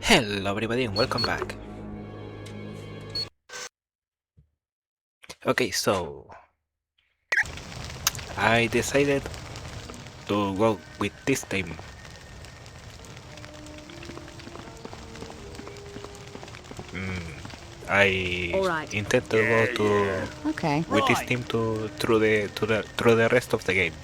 Hello everybody and welcome back. Okay, so I decided to go with this team. I Alright. intend to go to Okay. with this team to through the rest of the game.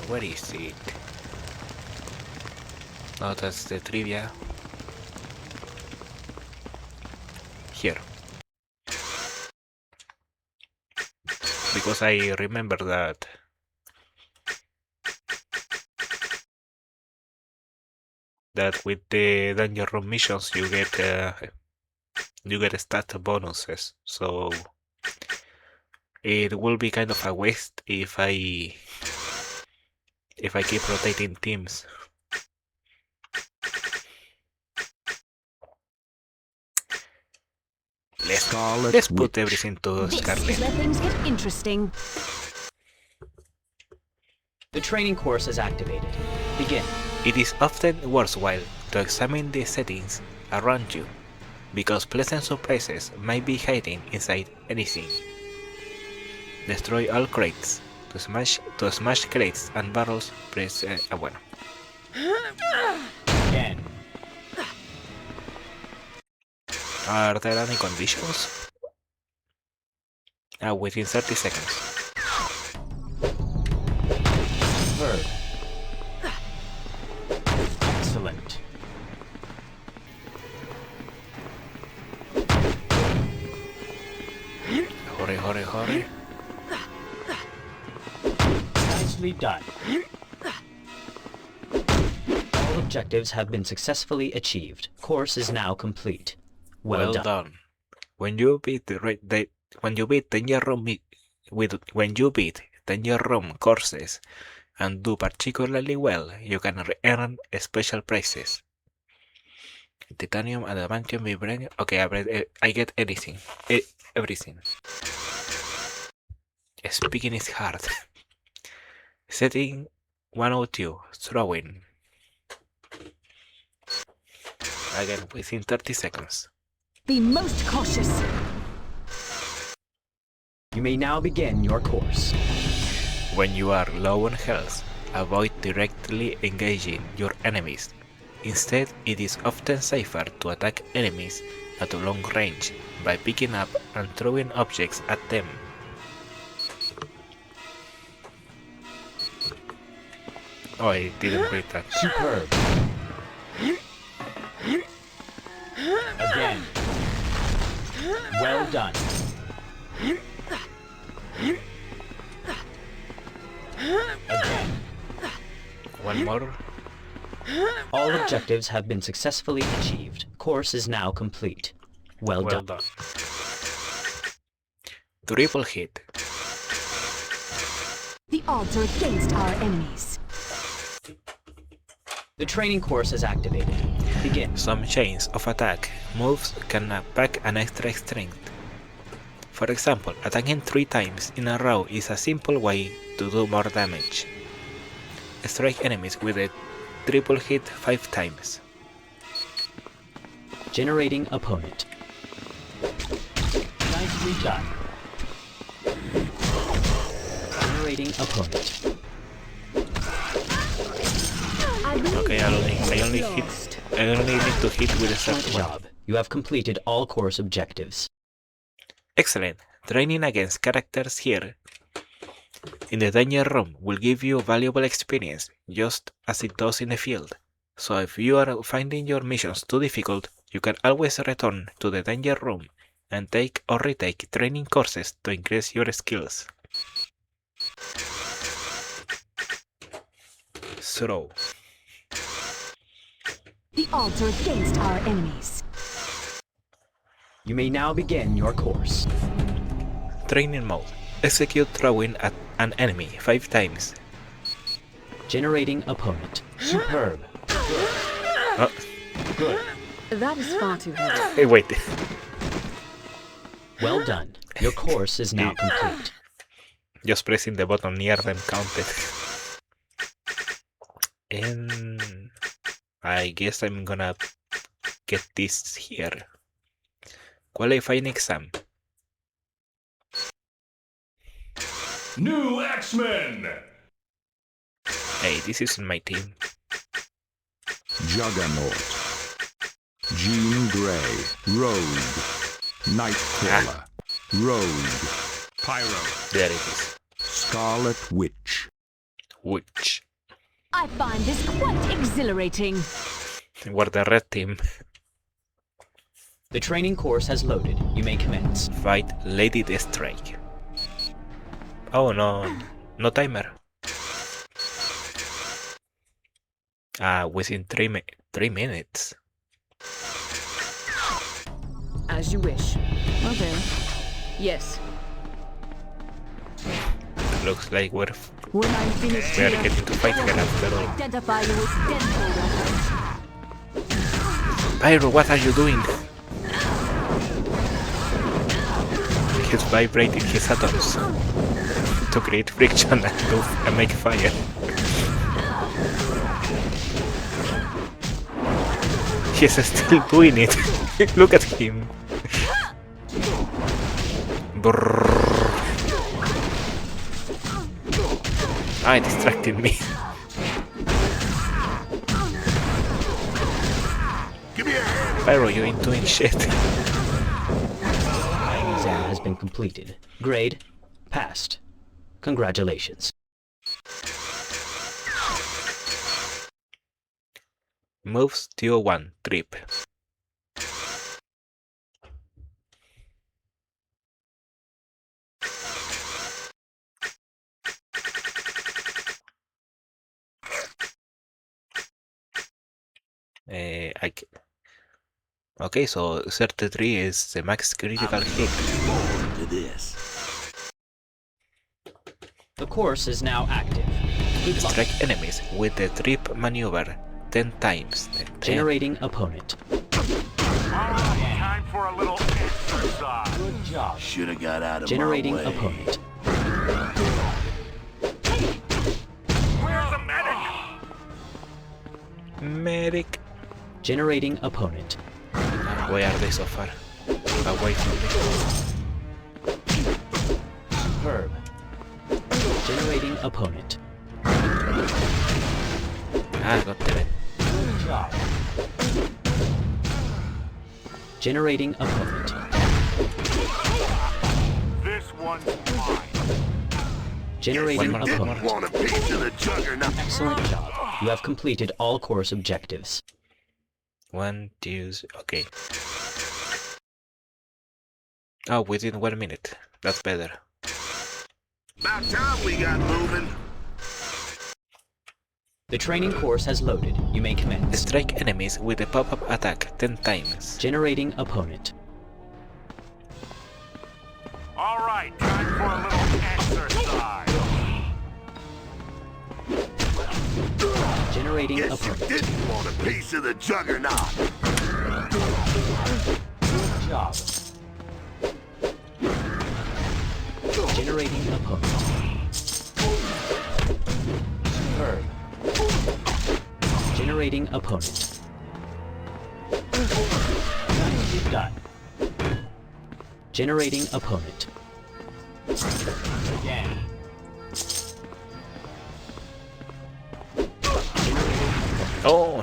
Where is it? Oh, that's the trivia. Here. Because I remember that with the dungeon room missions you get stat bonuses. So it will be kind of a waste if I keep rotating teams. Let's put everything to This is Scarlet. where things get interesting. The training course is activated. Begin. It is often worthwhile to examine the settings around you, because pleasant surprises might be hiding inside anything. Destroy all crates. To smash crates and barrels, press bueno. Again. Are there any conditions? Within 30 seconds. Verb. Excellent. Hurry. Nicely done. All objectives have been successfully achieved. Course is now complete. Well done. When you beat danger room courses and do particularly well, you can earn special prizes. Titanium, adamantium, vibranium. Okay, I get anything, everything. Speaking is hard. Setting 102. Throwing. Again, within 30 seconds. Be most cautious. You may now begin your course. When you are low on health, avoid directly engaging your enemies. Instead, it is often safer to attack enemies at a long range by picking up and throwing objects at them. Oh, I didn't read that. Superb. Again. Well done. Again. One more. All objectives have been successfully achieved. Course is now complete. Well done. Triple hit. The odds are against our enemies. The training course is activated. Begin. Some chains of attack moves can pack an extra strength. For example, attacking 3 times in a row is a simple way to do more damage. Strike enemies with a triple hit 5 times. Generating opponent. Nicely done. Generating opponent. Okay, I only need to hit with a Excellent certain one. job. You have completed all course objectives. Excellent. Training against characters here in the danger room will give you valuable experience, just as it does in the field. So if you are finding your missions too difficult, you can always return to the danger room and take or retake training courses to increase your skills. Throw. The odds are against our enemies. You may now begin your course. Training mode. Execute throwing at an enemy 5 times. Generating opponent. Superb. Oh, Good. That is far too heavy. hey, wait. Well done. Your course is now complete. Just pressing the button near them counted. And I guess I'm gonna get this here. Qualifying exam. New X-Men! Hey, this isn't my team. Juggernaut, Jean Grey, Rogue, Nightcrawler, Rogue, Pyro, There it is. Scarlet Witch. Witch. I find this quite exhilarating. We're the red team. The training course has loaded. You may commence. Fight Lady Deathstrike. Oh no, no timer. Within 3 minutes. As you wish. Okay. Yes. Looks like we're When I'm finished here, getting to fight again after all. identify you as Dental. Pyro, what are you doing? He's vibrating his atoms to create friction and make fire. He's still doing it. Look at him. Brrr. Ah, it distracted me. Pyro, you ain't doing shit. Exam has been completed. Grade, passed. Congratulations. Moves Tio 1, trip. Okay, so 33 is the max critical hit. The course is now active. Good luck. Strike enemies with the trip maneuver 10 times. 10. Generating opponent. Time for a little exercise. Good job. Should have got out of Generating my way. opponent. Where's the medic? Medic. Generating opponent. Why are they so far away from me? Verb. Generating opponent. Ah, god damn it. Good job. Generating opponent. This one's mine. Generating One more. opponent. Want a piece of the juggernaut? Excellent job. You have completed all course objectives. 1, 2, okay. Oh, within 1 minute. That's better. About time we got moving. The training course has loaded. You may commence. Strike enemies with a pop-up attack 10 times. Generating opponent. All right, time for a little exercise. Generating Guess you opponent. didn't want a piece of the juggernaut. Good job. Generating opponent. Verb. Generating opponent. Nicely done. Generating opponent. Again. Oh,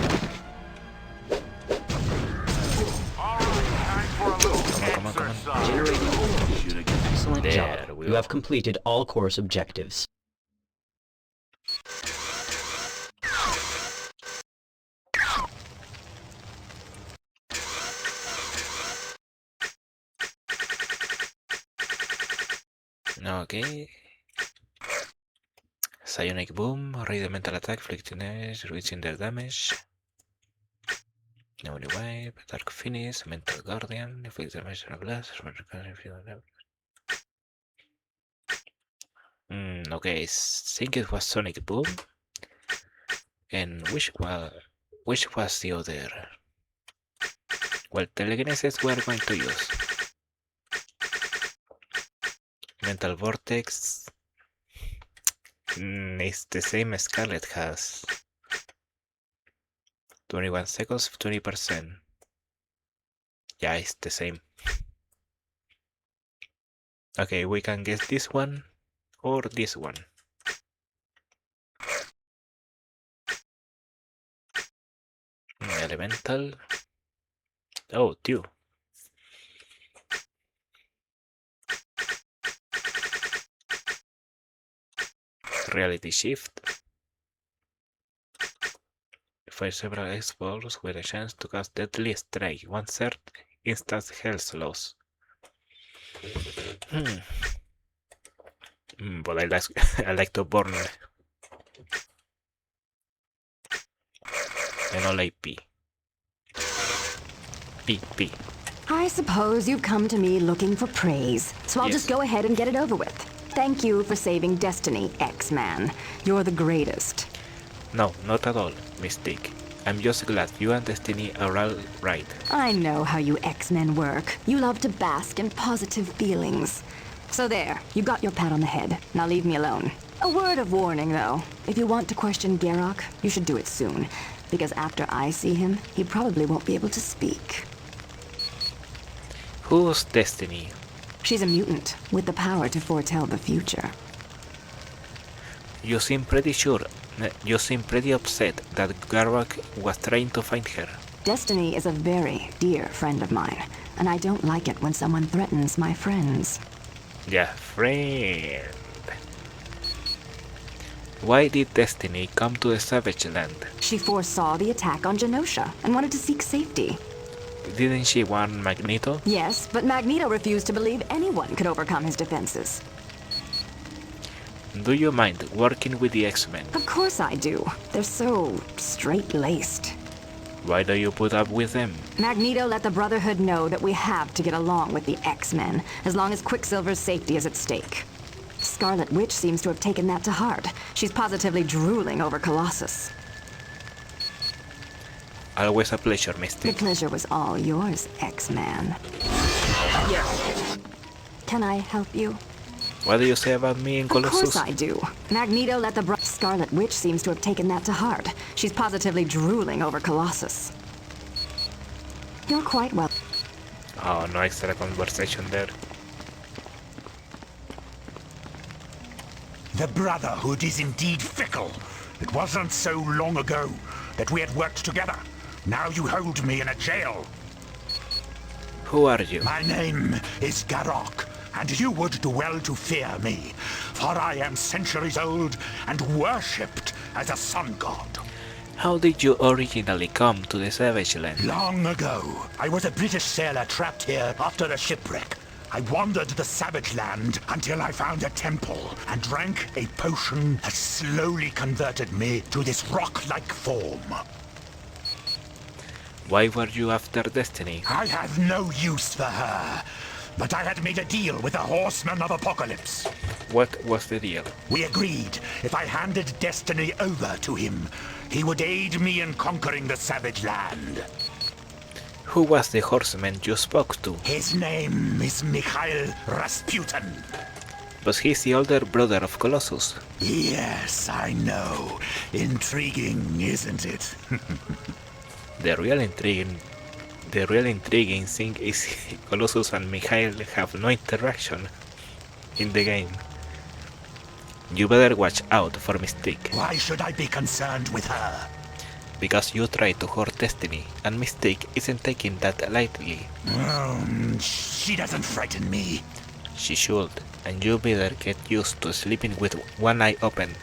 All right, time for a little come on. exercise. Generating opponent. Should have got Excellent There job. we You go. have completed all course objectives. Okay. Psionic Boom, Raid Mental Attack, Flicting Edge, reducing their damage. Nobody Wipe, Dark Finish, Mental Guardian, Inflict damage on a blast, okay, think it was Sonic Boom. And which was the other? Well, telekinesis we're going to use. Mental Vortex, It's the same Scarlet has. 21 seconds, 20%. Yeah, it's the same. Okay, we can guess this one or this one. Elemental. Oh, two. Reality shift. Fire several X-balls with a chance to cast Deadly Strike. 1/3 instant health loss. But I like to burn and all AP. PP. I suppose you've come to me looking for praise, so I'll just Yes. go ahead and get it over with. Thank you for saving Destiny, X-Man. You're the greatest. No, not at all, Mystique. I'm just glad you and Destiny are all right. I know how you X-Men work. You love to bask in positive feelings. So there, you got your pat on the head. Now leave me alone. A word of warning, though. If you want to question Garrock, you should do it soon. Because after I see him, he probably won't be able to speak. Who's Destiny? She's a mutant, with the power to foretell the future. You seem pretty upset that Garrock was trying to find her. Destiny is a very dear friend of mine, and I don't like it when someone threatens my friends. Yeah, friend. Why did Destiny come to the Savage Land? She foresaw the attack on Genosha and wanted to seek safety. Didn't she want Magneto? Yes, but Magneto refused to believe anyone could overcome his defenses. Do you mind working with the X-Men? Of course I do. They're so straight-laced. Why do you put up with them? Magneto let the Brotherhood know that we have to get along with the X-Men, as long as Quicksilver's safety is at stake. Scarlet Witch seems to have taken that to heart. She's positively drooling over Colossus. Always a pleasure, The Mystique. pleasure was all yours, X-Man. Yes. Can I help you? What do you say about me and Of Colossus? course I do. Magneto let the Scarlet Witch seems to have taken that to heart. She's positively drooling over Colossus. You're quite well. Oh, no extra conversation there. The Brotherhood is indeed fickle. It wasn't so long ago that we had worked together. Now you hold me in a jail. Who are you? My name is Garrock, and you would do well to fear me, for I am centuries old and worshipped as a sun god. How did you originally come to the Savage Land? Long ago, I was a British sailor trapped here after a shipwreck. I wandered the Savage Land until I found a temple and drank a potion that slowly converted me to this rock-like form. Why were you after Destiny? I have no use for her, but I had made a deal with the Horseman of Apocalypse. What was the deal? We agreed if I handed Destiny over to him, he would aid me in conquering the Savage Land. Who was the horseman you spoke to? His name is Mikhail Rasputin. Was he the older brother of Colossus? Yes, I know. Intriguing, isn't it? The real intriguing thing is Colossus and Mikhail have no interaction in the game. You better watch out for Mystique, Why should I be concerned with her? because you tried to hurt Destiny, and Mystique isn't taking that lightly. She doesn't frighten me. She should, and you better get used to sleeping with one eye open.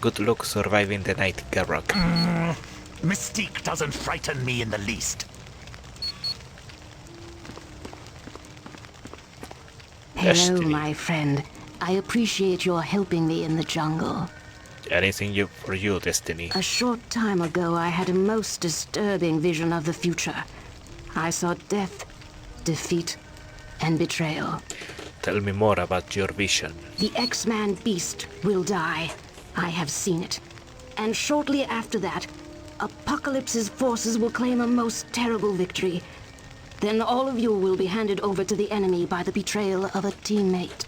Good luck surviving the night, Garrock. Mystique doesn't frighten me in the least. Hello, Destiny. my friend. I appreciate your helping me in the jungle. Anything for you, Destiny. A short time ago, I had a most disturbing vision of the future. I saw death, defeat, and betrayal. Tell me more about your vision. The X-Man beast will die. I have seen it. And shortly after that, Apocalypse's forces will claim a most terrible victory. Then all of you will be handed over to the enemy by the betrayal of a teammate.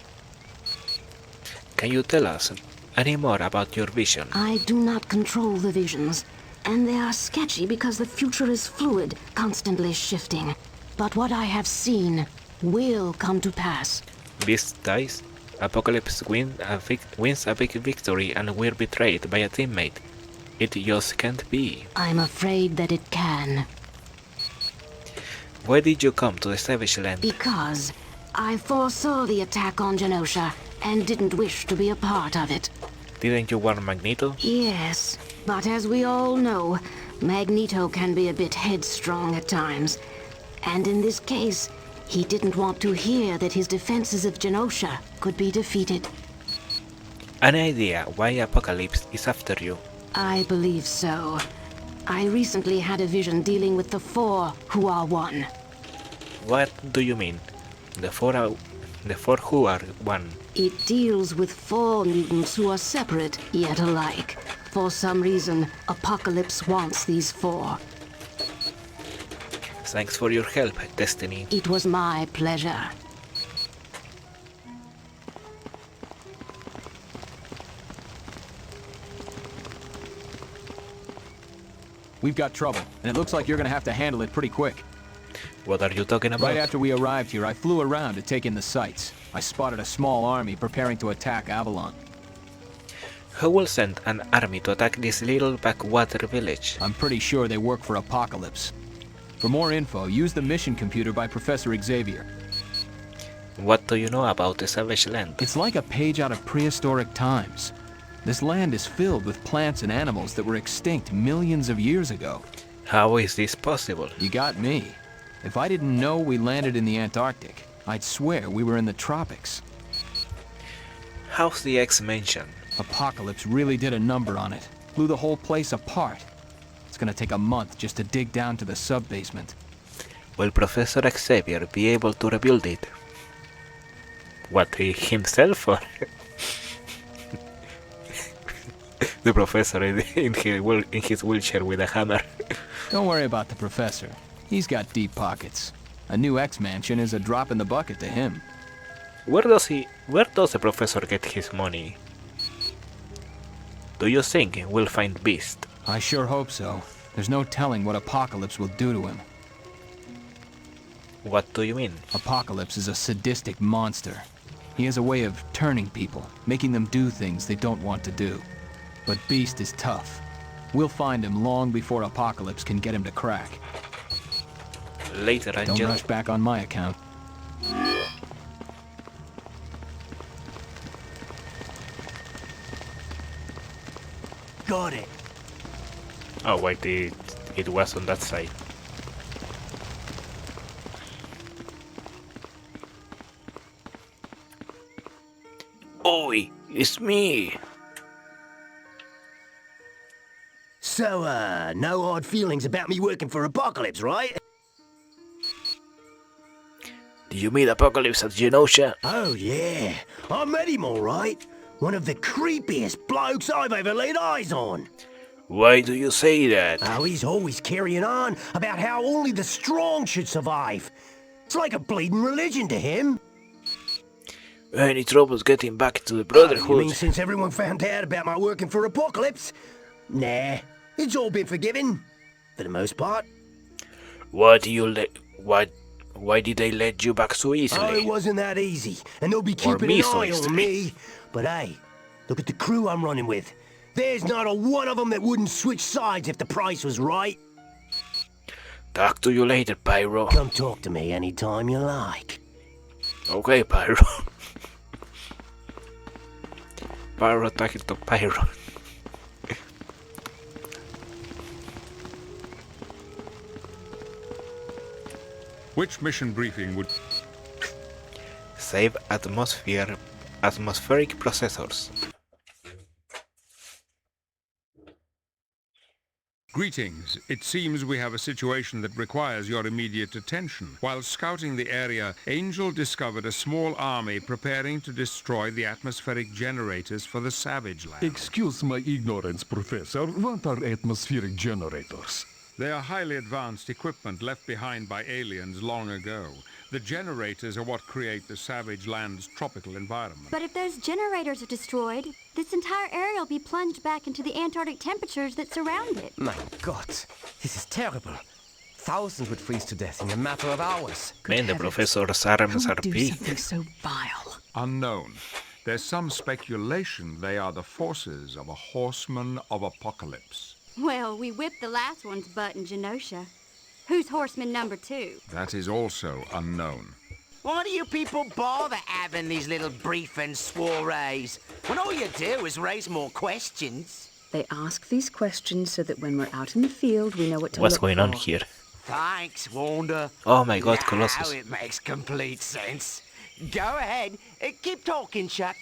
Can you tell us any more about your vision? I do not control the visions, and they are sketchy because the future is fluid, constantly shifting. But what I have seen will come to pass. Beast dies, Apocalypse wins a big victory and we're betrayed by a teammate. It just can't be. I'm afraid that it can. Why did you come to the Savage Land? Because I foresaw the attack on Genosha and didn't wish to be a part of it. Didn't you warn Magneto? Yes, but as we all know, Magneto can be a bit headstrong at times. And in this case, he didn't want to hear that his defenses of Genosha could be defeated. Any idea why Apocalypse is after you? I believe so. I recently had a vision dealing with the Four who are one. What do you mean? The four who are one. It deals with 4 mutants who are separate, yet alike. For some reason, Apocalypse wants these 4. Thanks for your help, Destiny. It was my pleasure. We've got trouble, and it looks like you're gonna have to handle it pretty quick. What are you talking about? Right after we arrived here, I flew around to take in the sights. I spotted a small army preparing to attack Avalon. Who will send an army to attack this little backwater village? I'm pretty sure they work for Apocalypse. For more info, use the mission computer by Professor Xavier. What do you know about the Savage Land? It's like a page out of prehistoric times. This land is filled with plants and animals that were extinct millions of years ago. How is this possible? You got me. If I didn't know we landed in the Antarctic, I'd swear we were in the tropics. How's the X-Mansion? Apocalypse really did a number on it. Blew the whole place apart. It's gonna take a month just to dig down to the sub-basement. Will Professor Xavier be able to rebuild it? What, he himself or? The professor in his wheelchair with a hammer. Don't worry about the professor. He's got deep pockets. A new X-Mansion is a drop in the bucket to him. Where does the professor get his money? Do you think we'll find Beast? I sure hope so. There's no telling what Apocalypse will do to him. What do you mean? Apocalypse is a sadistic monster. He has a way of turning people, making them do things they don't want to do. But Beast is tough. We'll find him long before Apocalypse can get him to crack. Later, Angel. Don't rush back on my account. Got it. Oh wait, it was on that side. Oi, it's me. So, no hard feelings about me working for Apocalypse, right? Did you meet Apocalypse at Genosha? Oh, yeah. I met him all right. One of the creepiest blokes I've ever laid eyes on. Why do you say that? Oh, he's always carrying on about how only the strong should survive. It's like a bleeding religion to him. Any troubles getting back to the Brotherhood? You mean since everyone found out about my working for Apocalypse? Nah, it's all been forgiven. For the most part. Why did they let you back so easily? Oh, it wasn't that easy. And they'll be keeping an eye on me. But hey, look at the crew I'm running with. There's not a one of them that wouldn't switch sides if the price was right. Talk to you later, Pyro. Come talk to me anytime you like. Okay, Pyro. Pyro talking to Pyro. Which mission briefing would... Save atmospheric processors. Greetings. It seems we have a situation that requires your immediate attention. While scouting the area, Angel discovered a small army preparing to destroy the atmospheric generators for the Savage Land. Excuse my ignorance, Professor. What are atmospheric generators? They are highly advanced equipment left behind by aliens long ago. The generators are what create the savage land's tropical environment. But if those generators are destroyed, this entire area will be plunged back into the Antarctic temperatures that surround it. My God, this is terrible. Thousands would freeze to death in a matter of hours. Man, the professor's arms are do big. something so vile? Unknown. There's some speculation they are the forces of a horseman of apocalypse. Well, we whipped the last one's butt in Genosha. Who's horseman number 2? That is also unknown. Why do you people bother having these little briefing soirees when all you do is raise more questions? They ask these questions so that when we're out in the field, we know what to What's look going for. on here? Thanks, Wanda. Oh my God, Now Colossus. it makes complete sense. Go ahead. Keep talking, Chuck.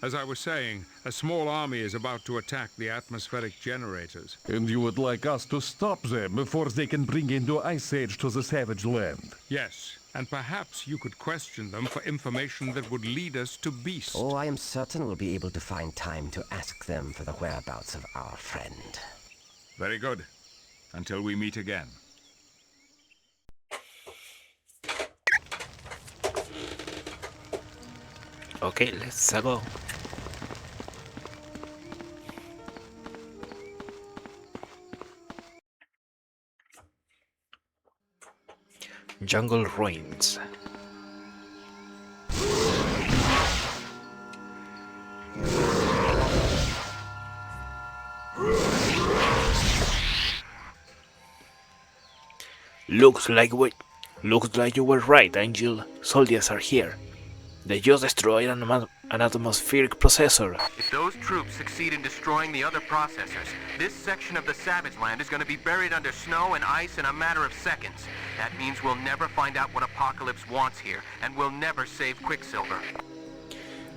As I was saying, a small army is about to attack the atmospheric generators. And you would like us to stop them before they can bring into Ice Age to the Savage Land? Yes, and perhaps you could question them for information that would lead us to Beast. Oh, I am certain we'll be able to find time to ask them for the whereabouts of our friend. Very good. Until we meet again. Okay, let's go. Jungle ruins. Looks like you were right, Angel. Soldiers are here. They just destroyed an atmospheric processor. If those troops succeed in destroying the other processors, this section of the Savage Land is going to be buried under snow and ice in a matter of seconds. That means we'll never find out what Apocalypse wants here, and we'll never save Quicksilver.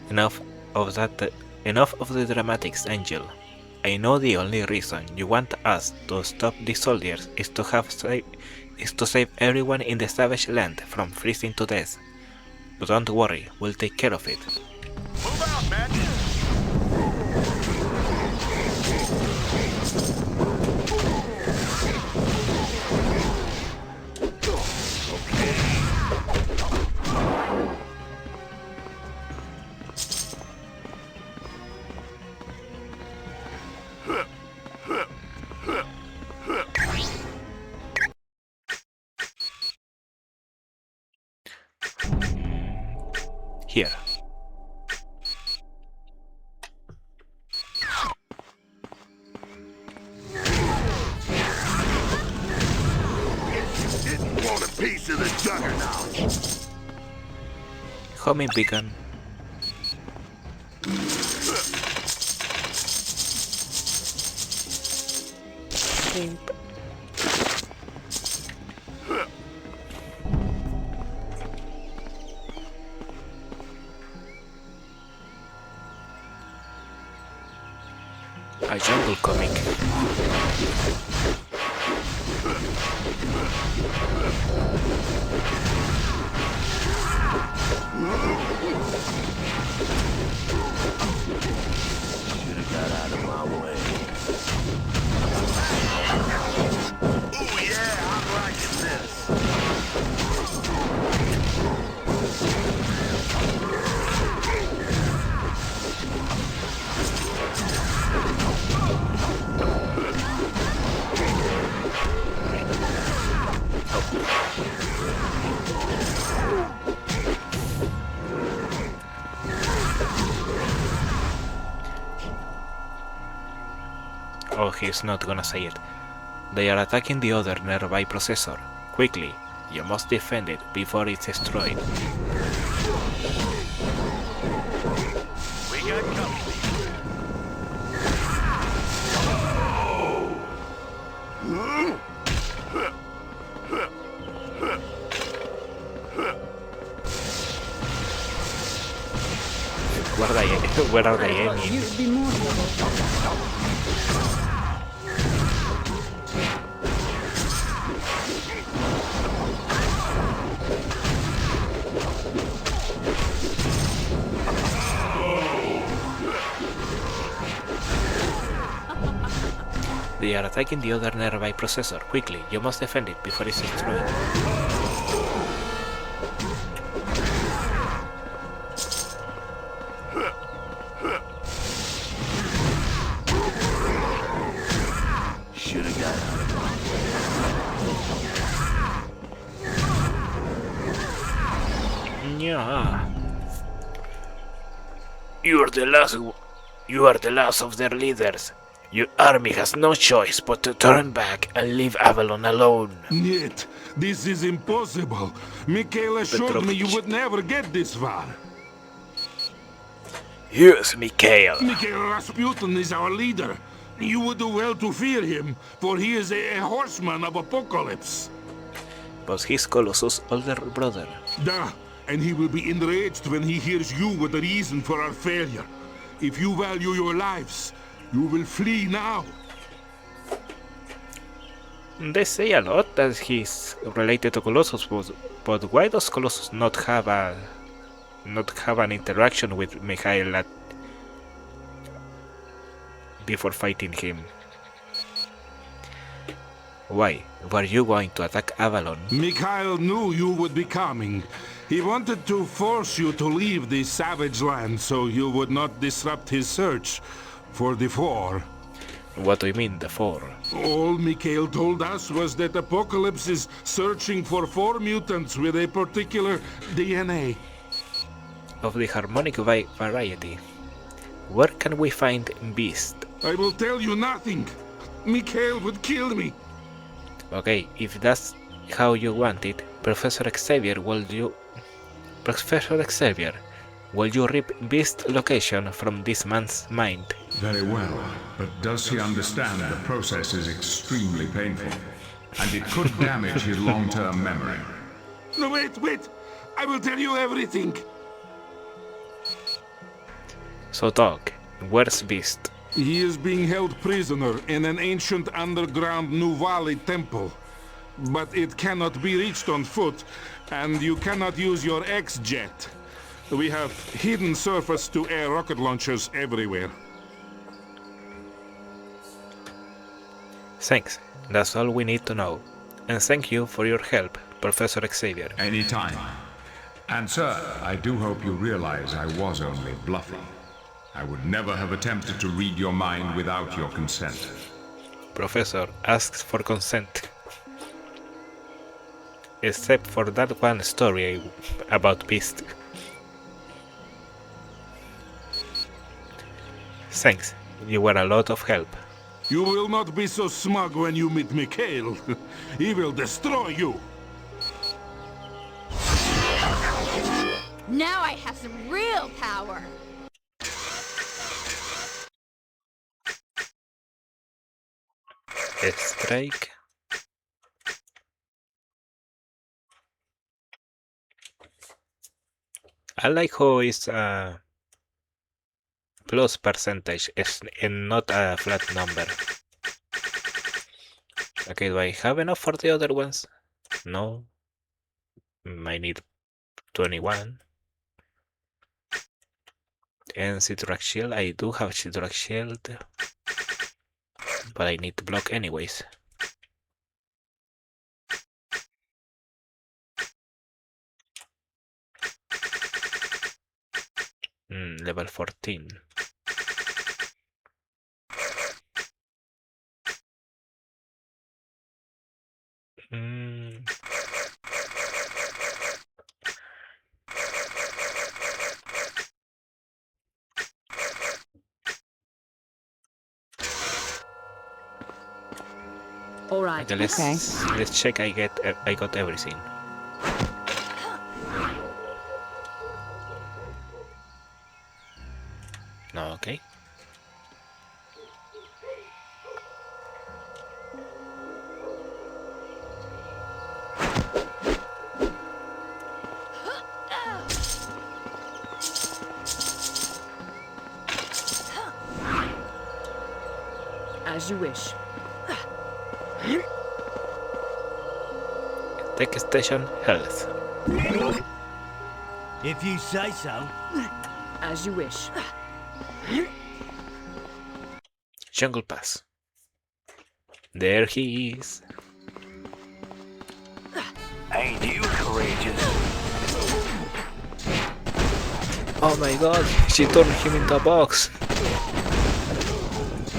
Enough of the dramatics, Angel. I know the only reason you want us to stop these soldiers is to save everyone in the Savage Land from freezing to death. But don't worry, we'll take care of it. Move out, man! Here. Didn't want a piece of the juggernaut. Homing beacon. A jungle comic. Should've got out of my way. Ooh, yeah, I'm liking this. Oh, he's not gonna say it. They are attacking the other nearby processor. Quickly, you must defend it before it's destroyed. We got company. Where are they aiming? You'd be more They are attacking the other nearby processor. Quickly, you must defend it before it's destroyed. Should've got out of Yeah. You are the last of their leaders. Your army has no choice but to turn back and leave Avalon alone. Yet, this is impossible. Mikhail assured me you would never get this far. Yes, Mikhail. Mikhail Rasputin is our leader. You would do well to fear him, for he is a horseman of Apocalypse. But he's Colossus' older brother. Duh, and he will be enraged when he hears you were the reason for our failure. If you value your lives, you will flee now. They say a lot that he's related to Colossus, but why does Colossus not have an interaction with Mikhail before fighting him? Why? Were you going to attack Avalon? Mikhail knew you would be coming. He wanted to force you to leave the Savage Land so you would not disrupt his search for the Four. What do you mean, the Four? All Mikhail told us was that Apocalypse is searching for 4 mutants with a particular DNA. Of the harmonic variety. Where can we find Beast? I will tell you nothing. Mikhail would kill me. Okay, if that's how you want it, Professor Xavier, will you rip Beast's location from this man's mind? Very well, but does he understand the process is extremely painful, and it could damage his long-term memory? No, wait! I will tell you everything. So Doc, where's Beast? He is being held prisoner in an ancient underground Nuvali temple. But it cannot be reached on foot, and you cannot use your X-Jet. We have hidden surface-to-air rocket launchers everywhere. Thanks, that's all we need to know. And thank you for your help, Professor Xavier. Anytime. And sir, I do hope you realize I was only bluffing. I would never have attempted to read your mind without your consent. Professor asks for consent. Except for that one story about Beast. Thanks, you were a lot of help. You will not be so smug when you meet Mikhail. He will destroy you. Now I have some real power. Strike. I like how it's a plus percentage and not a flat number. Okay, do I have enough for the other ones? No. I need 21. And Citrax Shield, I do have Citrax Shield. But I need to block anyways. Level 14. All right. Let's check. I got everything. No, okay. As you wish. Tech Station Health. If you say so. As you wish. Jungle Pass. There he is. Ain't you courageous? Oh my god, she turned him into a box.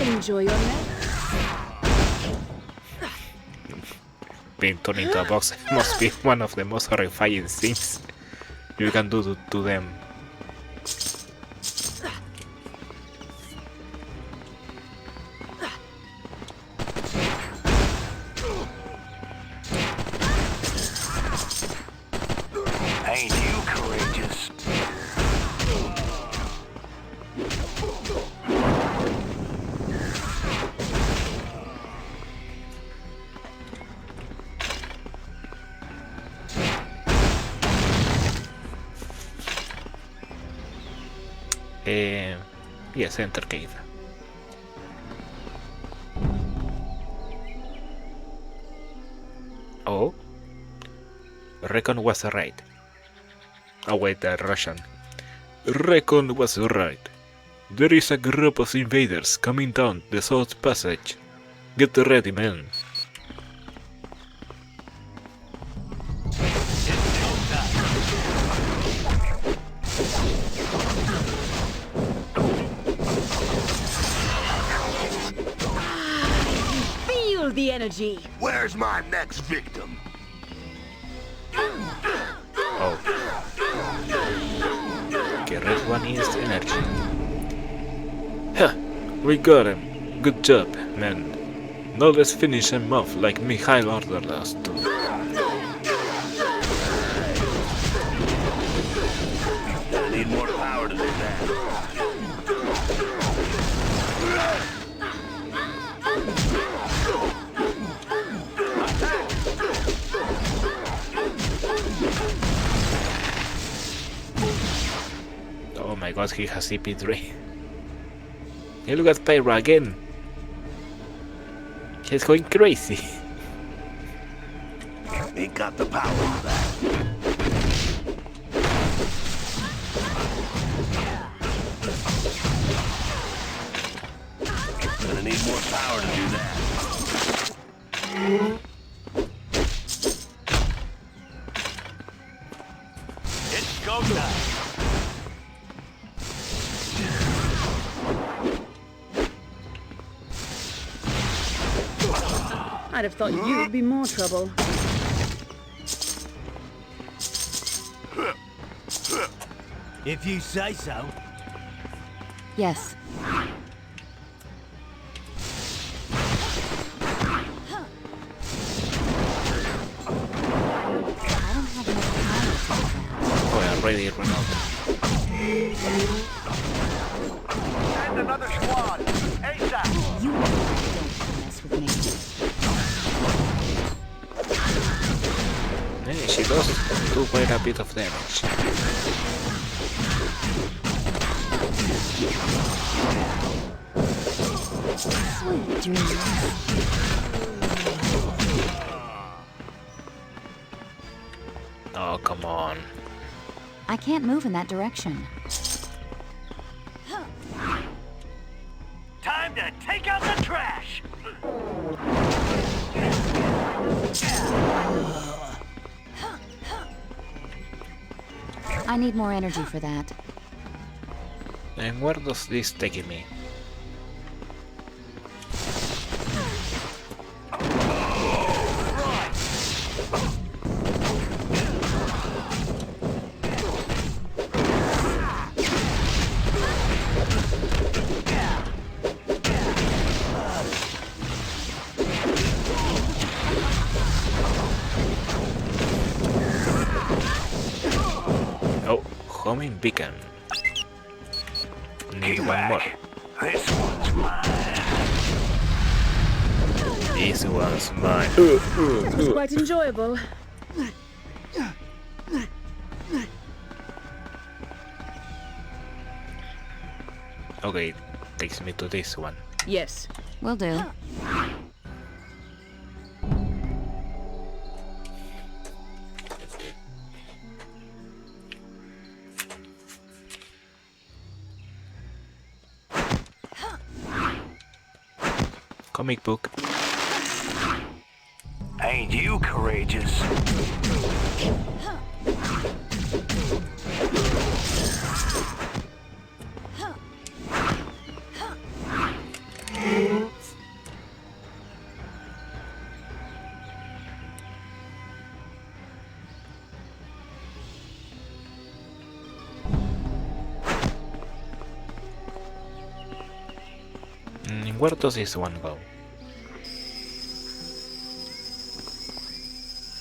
Enjoy your nap. Being turned into a box must be one of the most horrifying things you can do to them. Ain't you courageous? Yes, enter cave. Oh? Recon was right. Oh wait, Russian. Recon was right. There is a group of invaders coming down the South Passage. Get ready, men. Feel the energy. Where's my next victim? Oh. Okay, red one is energy. Huh, we got him. Good job, man. Now let's finish him off like Mikhail ordered us to. I need more power to do that. Oh my god, he has CP3. Hey, look at Pyra again. He's going crazy. He got the power for that. Gonna need more power to do that. It's go time. I'd have thought you would be more trouble. If you say so. Yes. Oh, I already run out. Send another squad. ASAP. You don't mess with me. Hey, she does do quite a bit of damage. Sweet dreams. Oh, come on. I can't move in that direction. Time to take out the trash. I need more energy for that. And where does this take me? Oh, homing beacon. Need one more. This one's mine. This one's mine. It was quite enjoyable. Okay, takes me to this one. Yes. Will do. Comic book. Ain't you courageous? Where does this one go?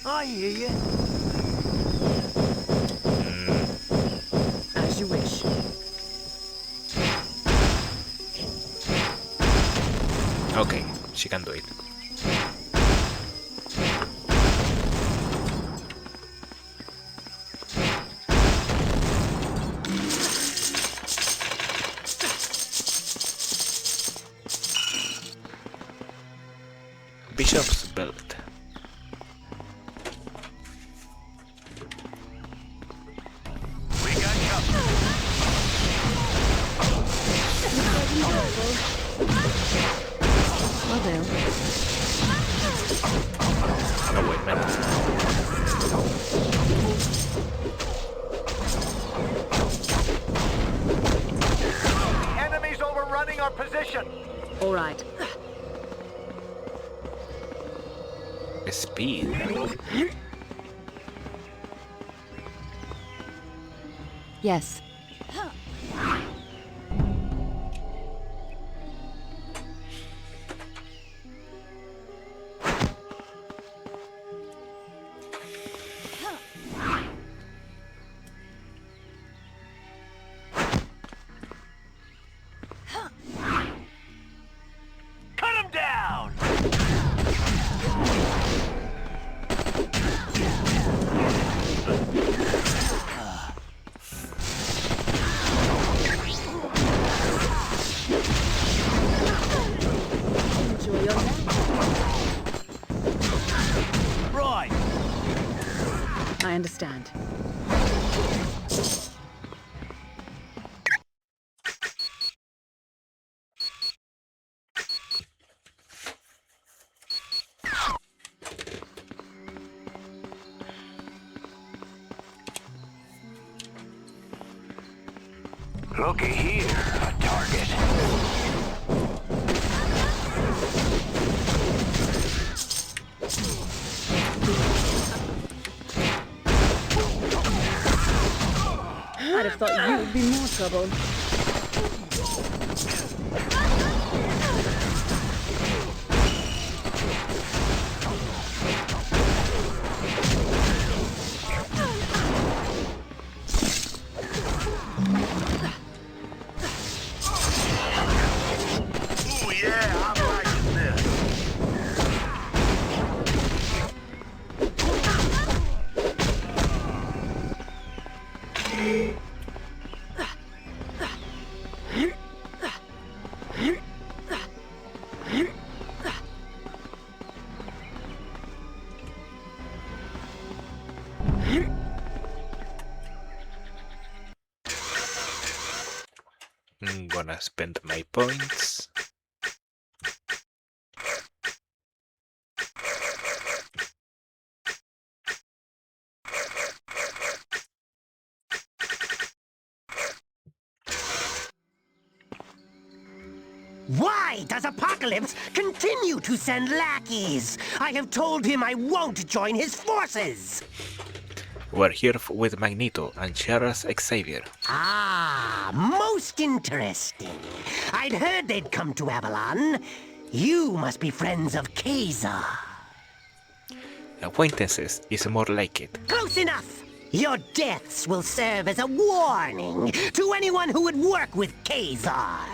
I hear you. As you wish. Okay, she can do it. Bishop's belt. We got company. Will do. No, wait, man. The enemy's overrunning our position. All right. Speed. Yes. Cut him down. Enjoy your nap. Right. I understand. Looky here, a target. I'd have thought you would be more trouble. Ooh, yeah, I'm liking this. I'm gonna spend my points. Why does Apocalypse continue to send lackeys? I have told him I won't join his forces. We're here with Magneto and Charles Xavier. Ah, most interesting. I'd heard they'd come to Avalon. You must be friends of Kazar. Acquaintances is more like it. Close enough! Your deaths will serve as a warning to anyone who would work with Kazar.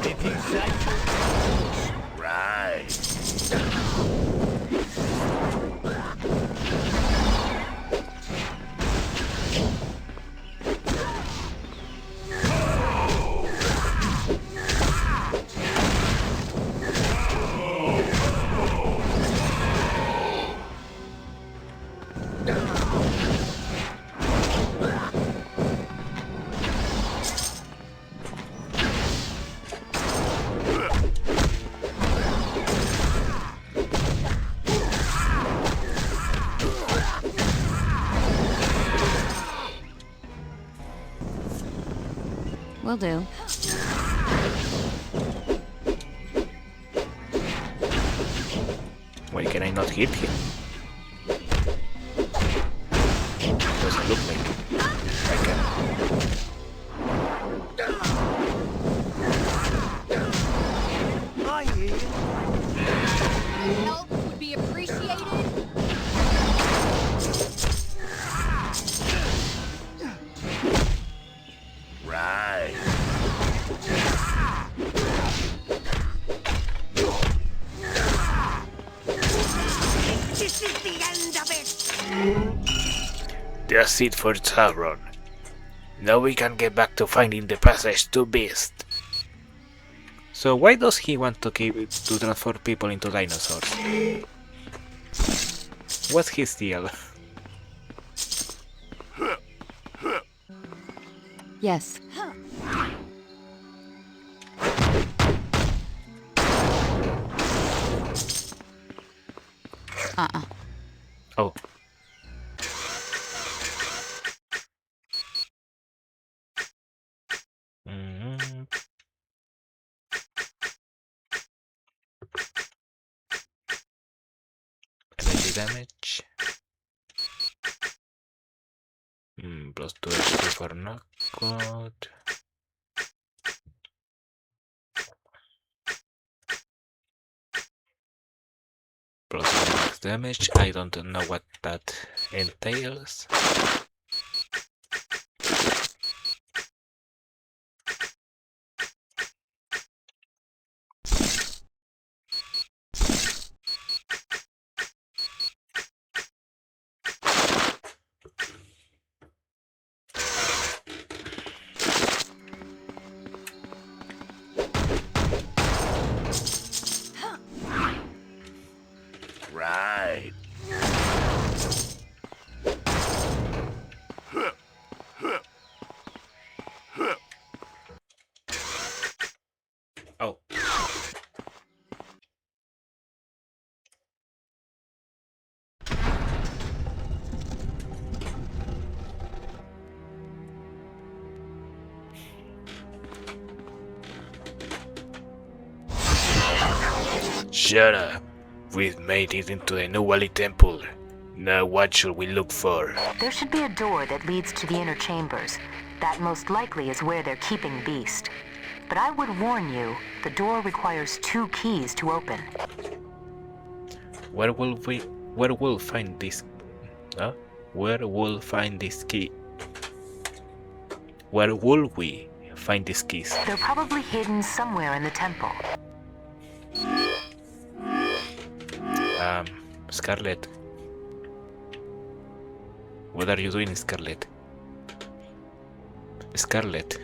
If you say so. Right. Will do. Why can I not hit him? Doesn't look like I can. I hear you. Help would be appreciated. Right. This is the end of it. That's it for Sauron. Now we can get back to finding the passage to Beast. So why does he want to transform people into dinosaurs? What's his deal? Yes. Oh. Energy damage. Plus 2 HP for knockout. Plus 1 max damage. I don't know what that entails. Right. Oh. Shut up. We've made it into the Nuwali Temple. Now what should we look for? There should be a door that leads to the inner chambers. That most likely is where they're keeping Beast. But I would warn you, the door requires 2 keys to open. Where will find this? Where will find this key? Where will we find these keys? They're probably hidden somewhere in the temple. Scarlet. What are you doing, Scarlet? Scarlet.